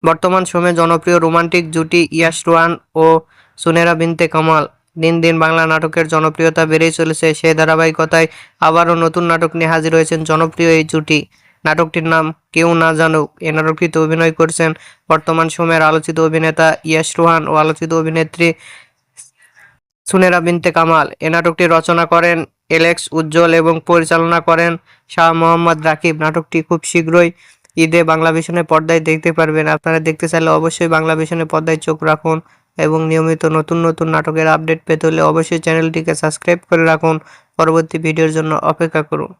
বর্তমান সময়ে জনপ্রিয় রোমান্টিক জুটি ইয়াশ রোহান ও সুনেরা বিনতে কামাল। দিন দিন বাংলা নাটকের জনপ্রিয়তা বেড়েই চলেছে। সেই ধারাবাহিকতায় আবারও নতুন নাটক নিয়ে হাজির হয়েছেন জনপ্রিয় এই জুটি। নাটকটির নাম কেউ না জানুক। এই নাটকটিতে অভিনয় করছেন বর্তমান সময়ের আলোচিত অভিনেতা ইয়াশ রোহান ও আলোচিত অভিনেত্রী সুনেরা বিনতে কামাল। এ নাটকটি রচনা করেন এলেক্স উজ্জ্বল এবং পরিচালনা করেন শাহ মোহাম্মদ রাকিব। নাটকটি খুব শীঘ্রই ঈদে বাংলা ভিশনের পর্দায় দেখতে পারবেন। আপনারা দেখতে চাইলে অবশ্যই বাংলা ভিশনের পর্দায় চোখ রাখুন এবং নিয়মিত নতুন নতুন নাটকের আপডেট পেতে হলে অবশ্যই চ্যানেলটিকে সাবস্ক্রাইব করে রাখুন। পরবর্তী ভিডিওর জন্য অপেক্ষা করুন।